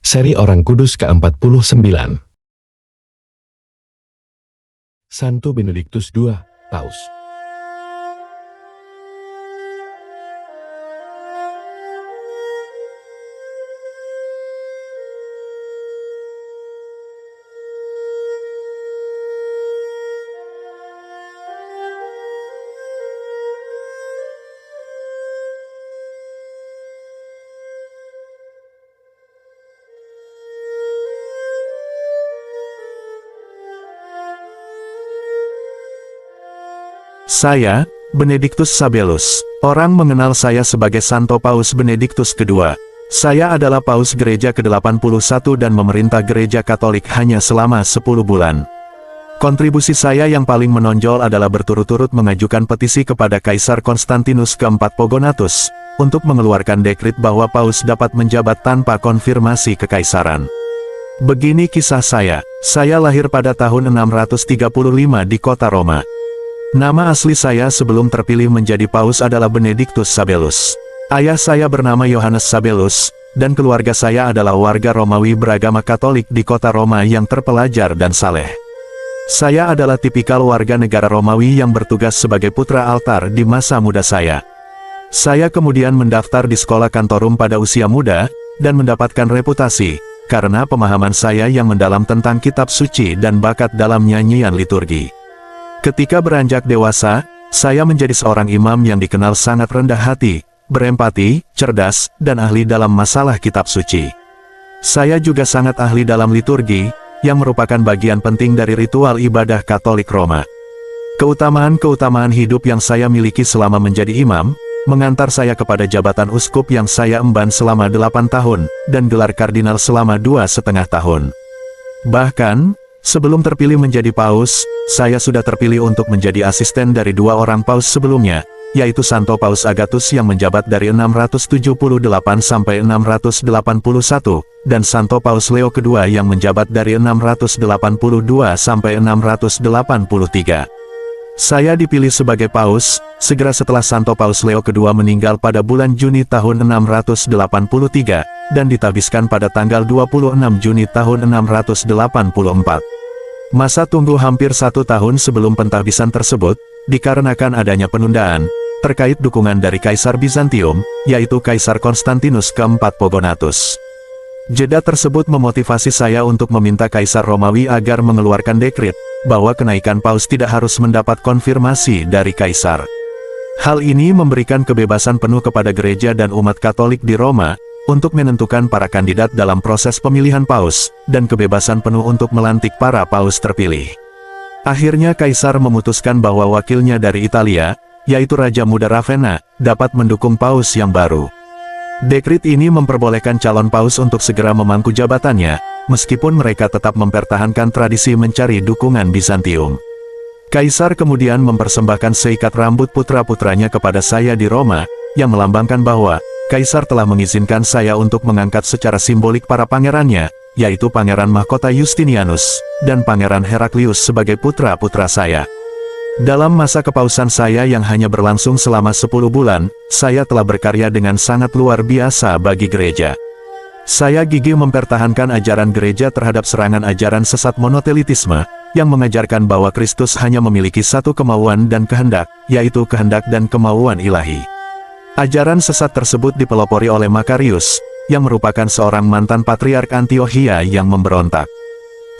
Seri Orang Kudus ke-49. Santo Benediktus II, Paus. Saya, Benediktus Sabellus. Orang mengenal saya sebagai Santo Paus Benediktus II. Saya adalah Paus Gereja ke-81 dan memerintah Gereja Katolik hanya selama 10 bulan. Kontribusi saya yang paling menonjol adalah berturut-turut mengajukan petisi kepada Kaisar Konstantinus keempat Pogonatus, untuk mengeluarkan dekrit bahwa Paus dapat menjabat tanpa konfirmasi kekaisaran. Begini kisah saya lahir pada tahun 635 di kota Roma. Nama asli saya sebelum terpilih menjadi paus adalah Benediktus Sabellus. Ayah saya bernama Yohanes Sabellus, dan keluarga saya adalah warga Romawi beragama Katolik di kota Roma yang terpelajar dan saleh. Saya adalah tipikal warga negara Romawi yang bertugas sebagai putra altar di masa muda saya. Saya kemudian mendaftar di sekolah kantorum pada usia muda, dan mendapatkan reputasi, karena pemahaman saya yang mendalam tentang kitab suci dan bakat dalam nyanyian liturgi. Ketika beranjak dewasa, saya menjadi seorang imam yang dikenal sangat rendah hati, berempati, cerdas, dan ahli dalam masalah kitab suci. Saya juga sangat ahli dalam liturgi, yang merupakan bagian penting dari ritual ibadah Katolik Roma. Keutamaan-keutamaan hidup yang saya miliki selama menjadi imam, mengantar saya kepada jabatan uskup yang saya emban selama 8 tahun, dan gelar kardinal selama 2,5 tahun. Bahkan, sebelum terpilih menjadi paus, saya sudah terpilih untuk menjadi asisten dari 2 orang paus sebelumnya, yaitu Santo Paus Agathus yang menjabat dari 678 sampai 681, dan Santo Paus Leo II yang menjabat dari 682 sampai 683. Saya dipilih sebagai paus, segera setelah Santo Paus Leo II meninggal pada bulan Juni tahun 683, dan ditabiskan pada tanggal 26 Juni tahun 684. Masa tunggu hampir 1 tahun sebelum pentahbisan tersebut, dikarenakan adanya penundaan, terkait dukungan dari Kaisar Bizantium, yaitu Kaisar Konstantinus keempat Pogonatus. Jeda tersebut memotivasi saya untuk meminta Kaisar Romawi agar mengeluarkan dekrit, bahwa kenaikan paus tidak harus mendapat konfirmasi dari Kaisar. Hal ini memberikan kebebasan penuh kepada gereja dan umat Katolik di Roma, untuk menentukan para kandidat dalam proses pemilihan paus, dan kebebasan penuh untuk melantik para paus terpilih. Akhirnya Kaisar memutuskan bahwa wakilnya dari Italia, yaitu Raja Muda Ravenna, dapat mendukung paus yang baru. Dekrit ini memperbolehkan calon paus untuk segera memangku jabatannya, meskipun mereka tetap mempertahankan tradisi mencari dukungan Bizantium. Kaisar kemudian mempersembahkan seikat rambut putra-putranya kepada saya di Roma, yang melambangkan bahwa Kaisar telah mengizinkan saya untuk mengangkat secara simbolik para pangerannya, yaitu Pangeran Mahkota Justinianus, dan Pangeran Heraklius sebagai putra-putra saya. Dalam masa kepausan saya yang hanya berlangsung selama 10 bulan, saya telah berkarya dengan sangat luar biasa bagi gereja. Saya gigih mempertahankan ajaran gereja terhadap serangan ajaran sesat monotelitisme, yang mengajarkan bahwa Kristus hanya memiliki satu kemauan dan kehendak, yaitu kehendak dan kemauan ilahi. Ajaran sesat tersebut dipelopori oleh Makarius, yang merupakan seorang mantan patriark Antiokhia yang memberontak.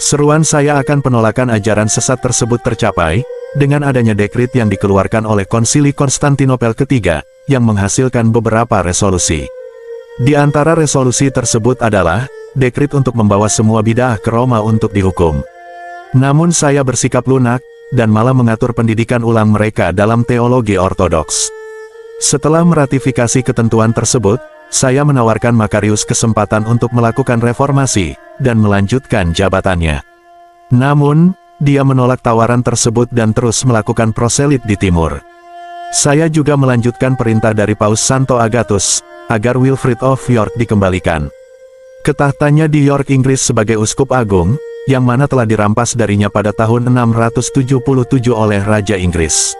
Seruan saya akan penolakan ajaran sesat tersebut tercapai, dengan adanya dekrit yang dikeluarkan oleh Konsili Konstantinopel ketiga, yang menghasilkan beberapa resolusi. Di antara resolusi tersebut adalah, dekrit untuk membawa semua bid'ah ke Roma untuk dihukum. Namun saya bersikap lunak, dan malah mengatur pendidikan ulang mereka dalam teologi ortodoks. Setelah meratifikasi ketentuan tersebut, saya menawarkan Makarius kesempatan untuk melakukan reformasi, dan melanjutkan jabatannya. Namun, dia menolak tawaran tersebut dan terus melakukan proselit di timur. Saya juga melanjutkan perintah dari Paus Santo Agathus, agar Wilfrid of York dikembalikan ke tahtanya di York, Inggris sebagai uskup agung, yang mana telah dirampas darinya pada tahun 677 oleh Raja Inggris.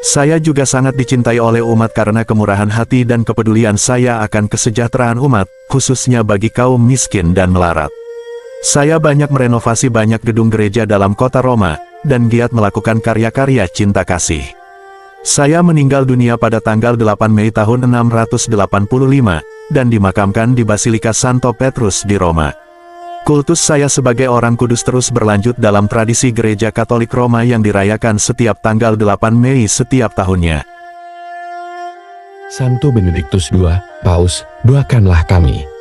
Saya juga sangat dicintai oleh umat karena kemurahan hati dan kepedulian saya akan kesejahteraan umat, khususnya bagi kaum miskin dan melarat. Saya banyak merenovasi banyak gedung gereja dalam kota Roma, dan giat melakukan karya-karya cinta kasih. Saya meninggal dunia pada tanggal 8 Mei tahun 685, dan dimakamkan di Basilika Santo Petrus di Roma. Kultus saya sebagai orang kudus terus berlanjut dalam tradisi Gereja Katolik Roma yang dirayakan setiap tanggal 8 Mei setiap tahunnya. Santo Benediktus II, Paus, doakanlah kami.